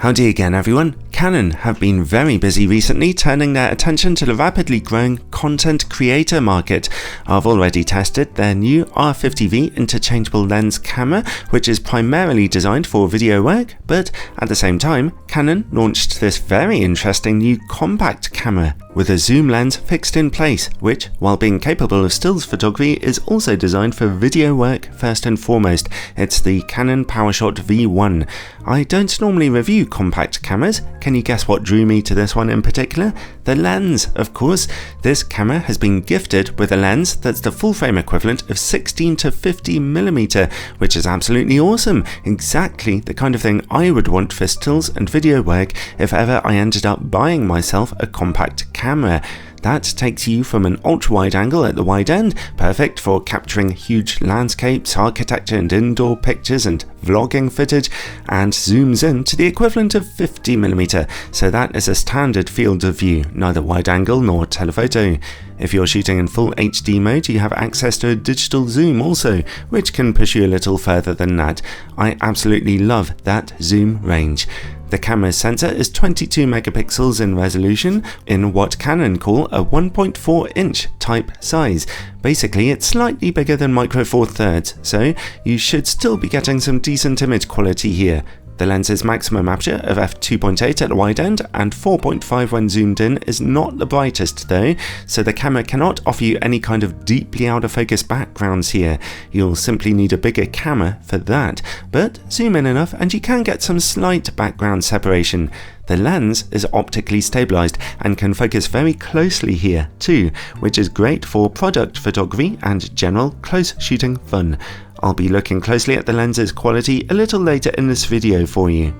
Howdy again everyone. Canon have been very busy recently turning their attention to the rapidly growing content creator market. I've already tested their new R50V interchangeable lens camera, which is primarily designed for video work, but at the same time, Canon launched this very interesting new compact camera with a zoom lens fixed in place, which, while being capable of stills photography, is also designed for video work first and foremost. It's the Canon Powershot V1. I don't normally review compact cameras. Can you guess what drew me to this one in particular? The lens, of course. This camera has been gifted with a lens that's the full frame equivalent of 16 to 50mm, which is absolutely awesome. Exactly the kind of thing I would want for stills and video work if ever I ended up buying myself a compact camera. That takes you from an ultra-wide angle at the wide end, perfect for capturing huge landscapes, architecture and indoor pictures and vlogging footage, and zooms in to the equivalent of 50mm, so that is a standard field of view, neither wide angle nor telephoto. If you're shooting in full HD mode, you have access to a digital zoom also, which can push you a little further than that. I absolutely love that zoom range. The camera's sensor is 22 megapixels in resolution in what Canon call a 1.4 inch type size. Basically, it's slightly bigger than Micro Four Thirds, so you should still be getting some decent image quality here. The lens's maximum aperture of f2.8 at the wide end and 4.5 when zoomed in is not the brightest though, so the camera cannot offer you any kind of deeply out of focus backgrounds here. You'll simply need a bigger camera for that, but zoom in enough and you can get some slight background separation. The lens is optically stabilized and can focus very closely here too, which is great for product photography and general close shooting fun. I'll be looking closely at the lens's quality a little later in this video for you.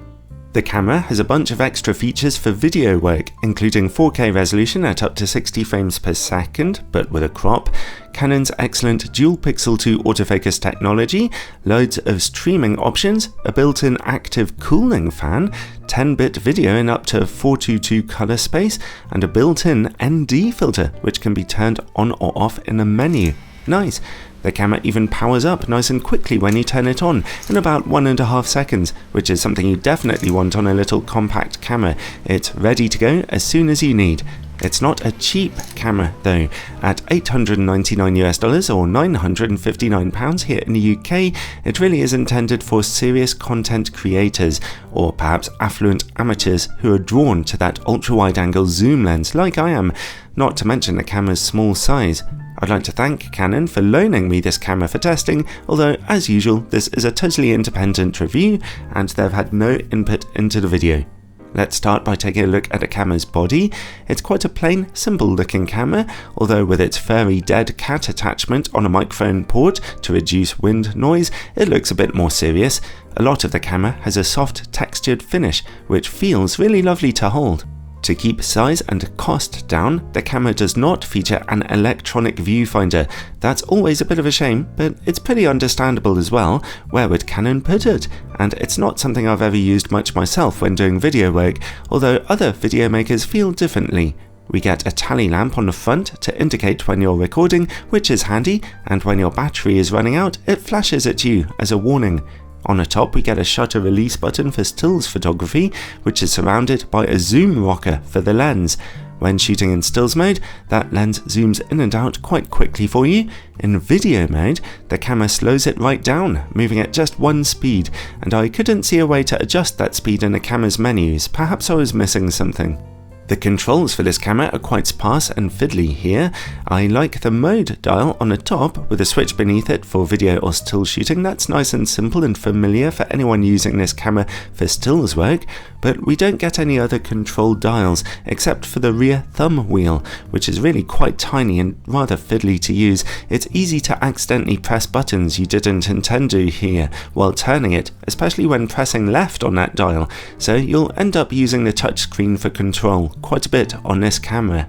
The camera has a bunch of extra features for video work, including 4K resolution at up to 60 frames per second, but with a crop, Canon's excellent dual pixel 2 autofocus technology, loads of streaming options, a built-in active cooling fan, 10-bit video in up to 422 color space, and a built-in ND filter, which can be turned on or off in the menu. Nice! The camera even powers up nice and quickly when you turn it on, in about 1.5 seconds, which is something you definitely want on a little compact camera. It's ready to go as soon as you need. It's not a cheap camera though. At $899 or £959 here in the UK, it really is intended for serious content creators, or perhaps affluent amateurs who are drawn to that ultra-wide angle zoom lens like I am, not to mention the camera's small size. I'd like to thank Canon for loaning me this camera for testing, although as usual this is a totally independent review and they've had no input into the video. Let's start by taking a look at the camera's body. It's quite a plain, simple looking camera, although with its furry dead cat attachment on a microphone port to reduce wind noise, it looks a bit more serious. A lot of the camera has a soft textured finish, which feels really lovely to hold. To keep size and cost down, the camera does not feature an electronic viewfinder. That's always a bit of a shame, but it's pretty understandable as well. Where would Canon put it? And it's not something I've ever used much myself when doing video work, although other video makers feel differently. We get a tally lamp on the front to indicate when you're recording, which is handy, and when your battery is running out, it flashes at you as a warning. On the top we get a shutter release button for stills photography, which is surrounded by a zoom rocker for the lens. When shooting in stills mode, that lens zooms in and out quite quickly for you. In video mode, the camera slows it right down, moving at just one speed, and I couldn't see a way to adjust that speed in the camera's menus. Perhaps I was missing something. The controls for this camera are quite sparse and fiddly here. I like the mode dial on the top with a switch beneath it for video or still shooting. That's nice and simple and familiar for anyone using this camera for stills work, but we don't get any other control dials except for the rear thumb wheel, which is really quite tiny and rather fiddly to use. It's easy to accidentally press buttons you didn't intend to here while turning it, especially when pressing left on that dial, so you'll end up using the touchscreen for control quite a bit on this camera.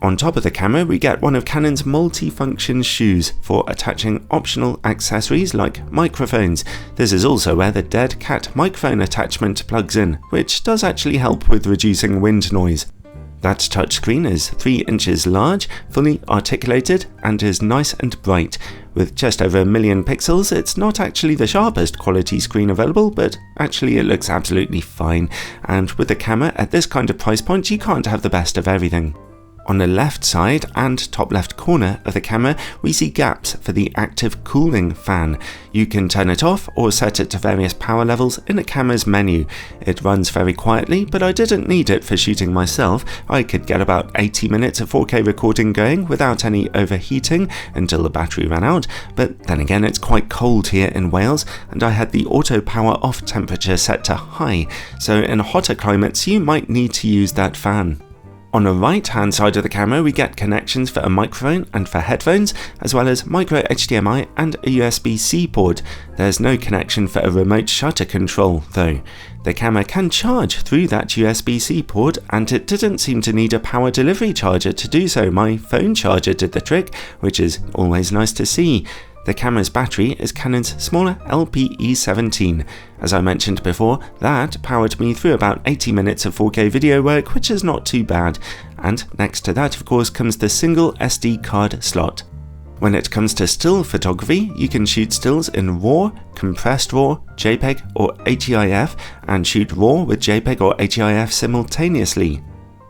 On top of the camera we get one of Canon's multi-function shoes for attaching optional accessories like microphones. This is also where the dead cat microphone attachment plugs in, which does actually help with reducing wind noise. That touchscreen is 3 inches large, fully articulated, and is nice and bright. With just over 1 million pixels, it's not actually the sharpest quality screen available, but actually it looks absolutely fine. And with the camera at this kind of price point, you can't have the best of everything. On the left side and top left corner of the camera, we see gaps for the active cooling fan. You can turn it off or set it to various power levels in the camera's menu. It runs very quietly, but I didn't need it for shooting myself. I could get about 80 minutes of 4K recording going without any overheating until the battery ran out, but then again it's quite cold here in Wales and I had the auto power off temperature set to high, so in hotter climates you might need to use that fan. On the right hand side of the camera we get connections for a microphone and for headphones, as well as micro HDMI and a USB-C port. There's no connection for a remote shutter control though. The camera can charge through that USB-C port, and it didn't seem to need a power delivery charger to do so. My phone charger did the trick, which is always nice to see. The camera's battery is Canon's smaller LPE17. As I mentioned before, that powered me through about 80 minutes of 4K video work, which is not too bad. And next to that, of course, comes the single SD card slot. When it comes to still photography, you can shoot stills in RAW, compressed RAW, JPEG or HEIF, and shoot RAW with JPEG or HEIF simultaneously.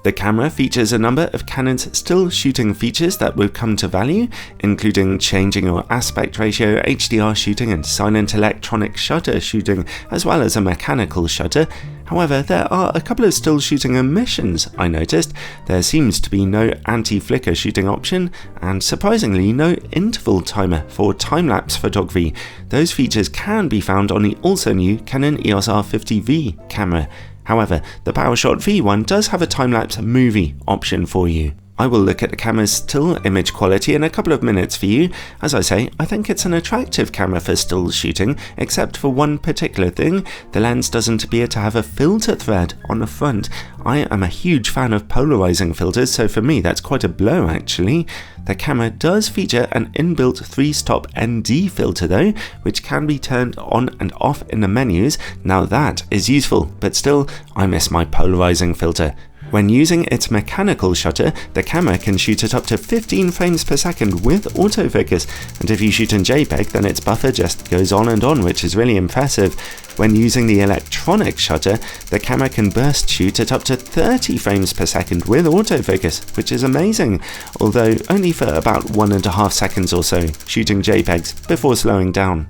The camera features a number of Canon's still shooting features that we've come to value, including changing your aspect ratio, HDR shooting and silent electronic shutter shooting, as well as a mechanical shutter. However, there are a couple of still shooting omissions I noticed. There seems to be no anti-flicker shooting option, and surprisingly no interval timer for time-lapse photography. Those features can be found on the also new Canon EOS R50V camera. However, the Powershot V1 does have a time-lapse movie option for you. I will look at the camera's still image quality in a couple of minutes for you. As I say, I think it's an attractive camera for still shooting, except for one particular thing: the lens doesn't appear to have a filter thread on the front. I am a huge fan of polarizing filters, so for me that's quite a blow actually. The camera does feature an inbuilt 3-stop ND filter though, which can be turned on and off in the menus. Now that is useful, but still, I miss my polarizing filter. When using its mechanical shutter, the camera can shoot at up to 15 frames per second with autofocus, and if you shoot in JPEG then its buffer just goes on and on, which is really impressive. When using the electronic shutter, the camera can burst shoot at up to 30 frames per second with autofocus, which is amazing, although only for about 1.5 seconds or so, shooting JPEGs before slowing down.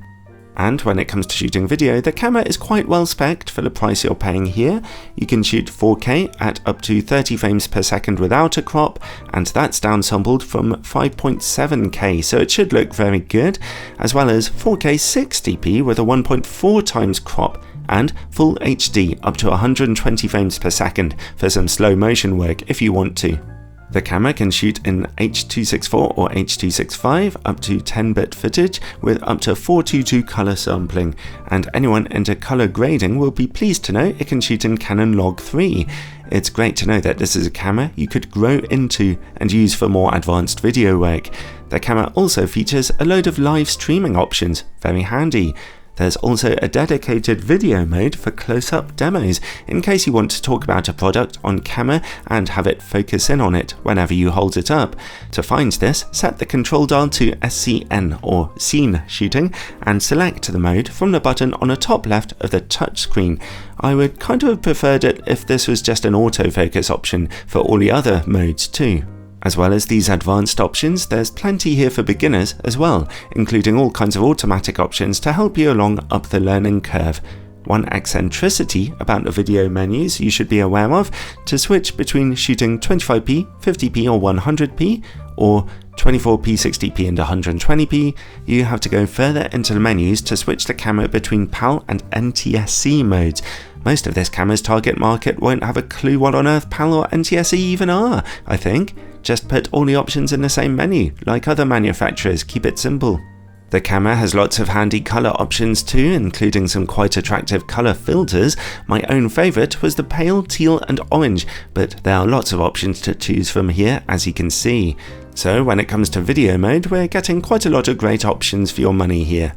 And when it comes to shooting video, the camera is quite well spec'd for the price you're paying here. You can shoot 4K at up to 30 frames per second without a crop, and that's downsampled from 5.7K, so it should look very good, as well as 4K 60p with a 1.4 times crop, and full HD up to 120 frames per second for some slow motion work if you want to. The camera can shoot in H.264 or H.265 up to 10-bit footage with up to 422 color sampling, and anyone into color grading will be pleased to know it can shoot in Canon Log 3. It's great to know that this is a camera you could grow into and use for more advanced video work. The camera also features a load of live streaming options, very handy. There's also a dedicated video mode for close-up demos, in case you want to talk about a product on camera and have it focus in on it whenever you hold it up. To find this, set the control dial to SCN or scene shooting and select the mode from the button on the top left of the touchscreen. I would kind of have preferred it if this was just an autofocus option for all the other modes too. As well as these advanced options, there's plenty here for beginners as well, including all kinds of automatic options to help you along up the learning curve. One eccentricity about the video menus you should be aware of: to switch between shooting 25p, 50p or 100p, or 24p, 60p and 120p, you have to go further into the menus to switch the camera between PAL and NTSC modes. Most of this camera's target market won't have a clue what on earth PAL or NTSC even are, I think. Just put all the options in the same menu, like other manufacturers, keep it simple. The camera has lots of handy colour options too, including some quite attractive colour filters. My own favourite was the pale teal and orange, but there are lots of options to choose from here, as you can see. So when it comes to video mode, we're getting quite a lot of great options for your money here.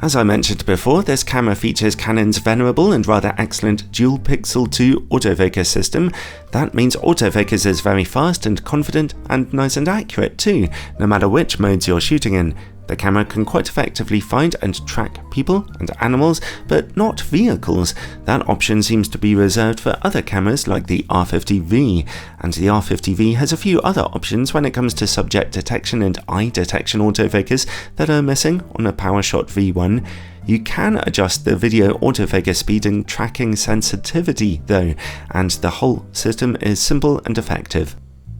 As I mentioned before, this camera features Canon's venerable and rather excellent dual pixel 2 autofocus system. That means autofocus is very fast and confident and nice and accurate too, no matter which modes you're shooting in. The camera can quite effectively find and track people and animals, but not vehicles. That option seems to be reserved for other cameras like the R50V, and the R50V has a few other options when it comes to subject detection and eye detection autofocus that are missing on a Powershot V1. You can adjust the video autofocus speed and tracking sensitivity though, and the whole system is simple and effective.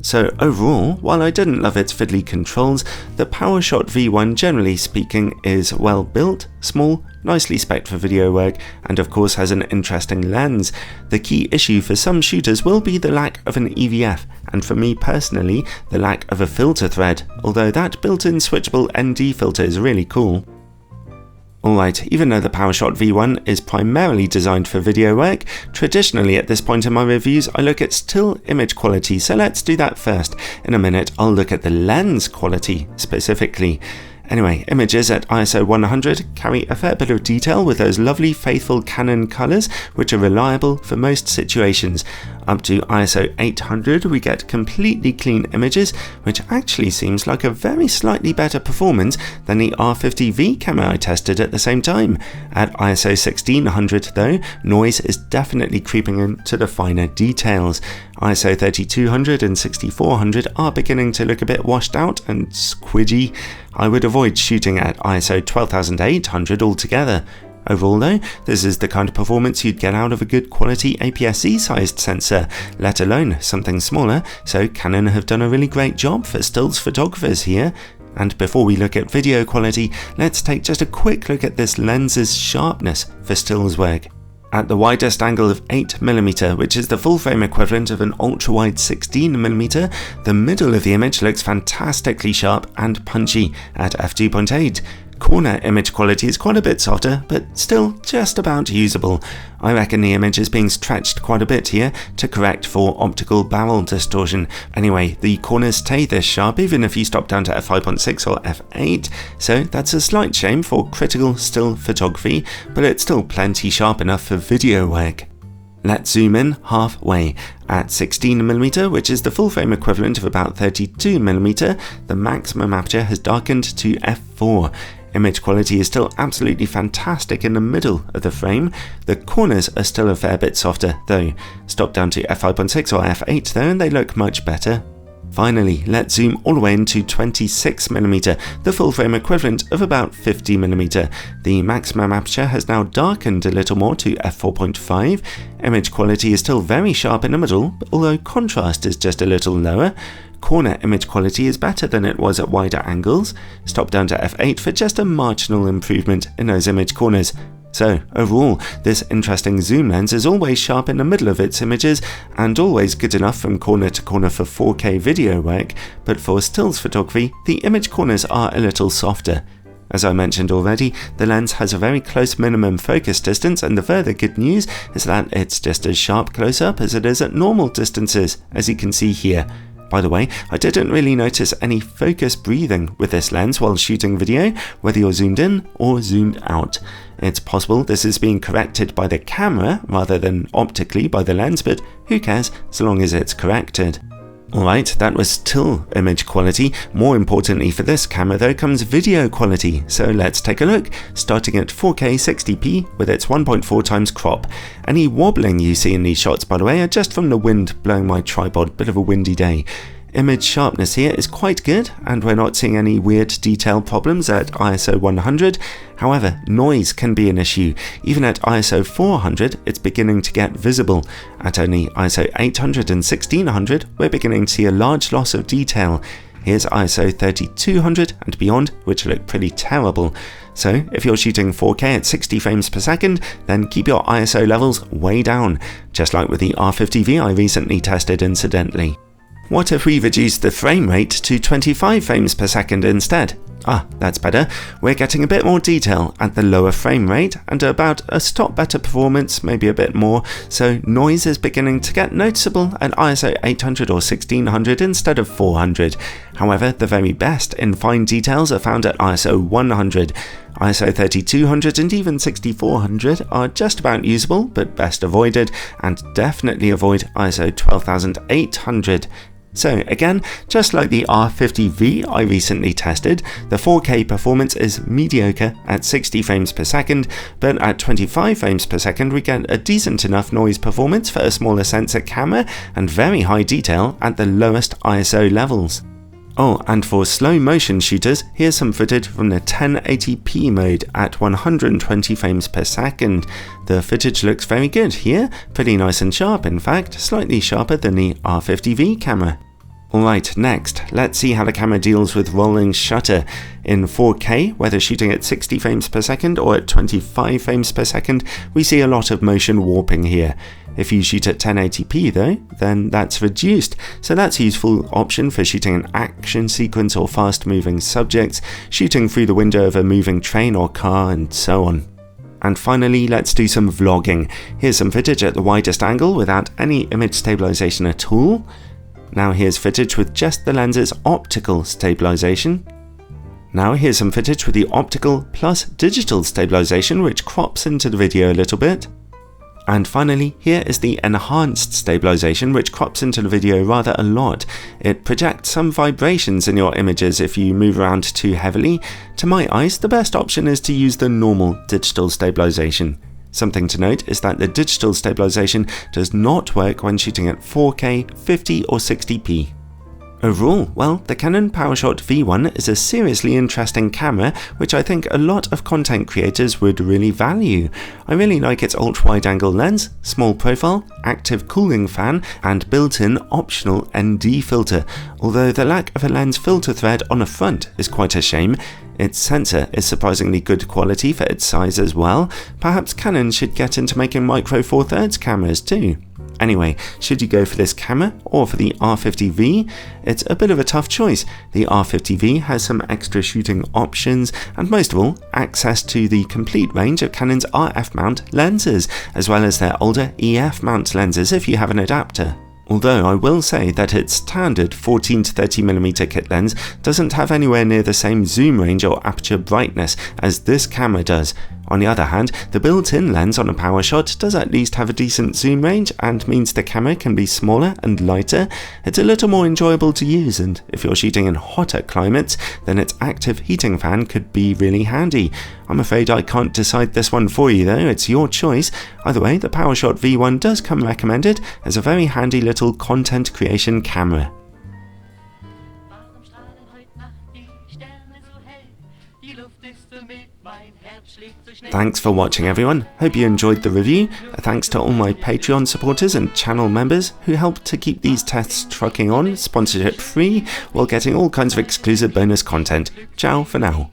So overall, while I didn't love its fiddly controls, the Powershot V1 generally speaking is well built, small, nicely spec'd for video work, and of course has an interesting lens. The key issue for some shooters will be the lack of an EVF, and for me personally, the lack of a filter thread, although that built-in switchable ND filter is really cool. Alright, even though the Powershot V1 is primarily designed for video work, traditionally at this point in my reviews I look at still image quality, so let's do that first. In a minute I'll look at the lens quality specifically. Anyway, images at ISO 100 carry a fair bit of detail with those lovely faithful Canon colours which are reliable for most situations. Up to ISO 800 we get completely clean images, which actually seems like a very slightly better performance than the R50V camera I tested at the same time. At ISO 1600 though, noise is definitely creeping into the finer details. ISO 3200 and 6400 are beginning to look a bit washed out and squidgy. I would avoid shooting at ISO 12800 altogether. Overall though, this is the kind of performance you'd get out of a good quality aps-c sized sensor, let alone something smaller, so Canon have done a really great job for stills photographers here. And before we look at video quality, let's take just a quick look at this lens's sharpness for stills work. At the widest angle of 8mm, which is the full frame equivalent of an ultra-wide 16mm, the middle of the image looks fantastically sharp and punchy at f2.8. Corner image quality is quite a bit softer, but still just about usable. I reckon the image is being stretched quite a bit here to correct for optical barrel distortion. Anyway, the corners stay this sharp even if you stop down to f5.6 or f8, so that's a slight shame for critical still photography, but it's still plenty sharp enough for video work. Let's zoom in halfway. At 16mm, which is the full frame equivalent of about 32mm, the maximum aperture has darkened to f4. Image quality is still absolutely fantastic in the middle of the frame. The corners are still a fair bit softer though. Stop down to f5.6 or f8 though and they look much better. Finally, let's zoom all the way into 26mm, the full frame equivalent of about 50mm. The maximum aperture has now darkened a little more to f4.5. Image quality is still very sharp in the middle, although contrast is just a little lower. Corner image quality is better than it was at wider angles. Stop down to f8 for just a marginal improvement in those image corners. So overall, this interesting zoom lens is always sharp in the middle of its images and always good enough from corner to corner for 4K video work, but for stills photography, the image corners are a little softer. As I mentioned already, the lens has a very close minimum focus distance, and the further good news is that it's just as sharp close up as it is at normal distances, as you can see here. By the way, I didn't really notice any focus breathing with this lens while shooting video, whether you're zoomed in or zoomed out. It's possible this is being corrected by the camera rather than optically by the lens, but who cares so long as it's corrected. Alright, that was still image quality. More importantly for this camera though comes video quality, so let's take a look, starting at 4K 60p with its 1.4 times crop. Any wobbling you see in these shots, by the way, are just from the wind blowing my tripod, bit of a windy day. Image sharpness here is quite good, and we're not seeing any weird detail problems at ISO 100. However, noise can be an issue. Even at ISO 400, it's beginning to get visible. At only ISO 800 and 1600, we're beginning to see a large loss of detail. Here's ISO 3200 and beyond, which look pretty terrible. So if you're shooting 4K at 60 frames per second, then keep your ISO levels way down, just like with the R50V I recently tested incidentally. What if we reduce the frame rate to 25 frames per second instead? That's better. We're getting a bit more detail at the lower frame rate and about a stop better performance, maybe a bit more, so noise is beginning to get noticeable at ISO 800 or 1600 instead of 400. However, the very best in fine details are found at ISO 100. ISO 3200 and even 6400 are just about usable, but best avoided, and definitely avoid ISO 12800. So again, just like the R50V I recently tested, the 4K performance is mediocre at 60 frames per second, but at 25 frames per second we get a decent enough noise performance for a smaller sensor camera and very high detail at the lowest ISO levels. And for slow motion shooters, here's some footage from the 1080p mode at 120 frames per second. The footage looks very good here, pretty nice and sharp in fact, slightly sharper than the R50V camera. Alright, next, let's see how the camera deals with rolling shutter. In 4K, whether shooting at 60 frames per second or at 25 frames per second, we see a lot of motion warping here. If you shoot at 1080p though, then that's reduced, so that's a useful option for shooting an action sequence or fast moving subjects, shooting through the window of a moving train or car, and so on. And finally, let's do some vlogging. Here's some footage at the widest angle without any image stabilization at all. Now here's footage with just the lens's optical stabilization. Now here's some footage with the optical plus digital stabilization, which crops into the video a little bit. And finally, here is the enhanced stabilization, which crops into the video rather a lot. It projects some vibrations in your images if you move around too heavily. To my eyes, the best option is to use the normal digital stabilization. Something to note is that the digital stabilization does not work when shooting at 4K, 50 or 60p. Overall, well, the Canon Powershot V1 is a seriously interesting camera, which I think a lot of content creators would really value. I really like its ultra-wide-angle lens, small profile, active cooling fan, and built-in optional ND filter, although the lack of a lens filter thread on the front is quite a shame. Its sensor is surprisingly good quality for its size as well. Perhaps Canon should get into making micro Four Thirds cameras too. Anyway, should you go for this camera or for the R50V? It's a bit of a tough choice. The R50V has some extra shooting options and most of all, access to the complete range of Canon's RF mount lenses, as well as their older EF mount lenses if you have an adapter. Although I will say that its standard 14 to 30mm kit lens doesn't have anywhere near the same zoom range or aperture brightness as this camera does. On the other hand, the built-in lens on a Powershot does at least have a decent zoom range and means the camera can be smaller and lighter. It's a little more enjoyable to use, and if you're shooting in hotter climates, then its active heating fan could be really handy. I'm afraid I can't decide this one for you though, it's your choice. Either way, the Powershot V1 does come recommended as a very handy little content creation camera. Thanks for watching everyone, hope you enjoyed the review. Thanks to all my Patreon supporters and channel members who help to keep these tests trucking on, sponsorship free, while getting all kinds of exclusive bonus content. Ciao for now.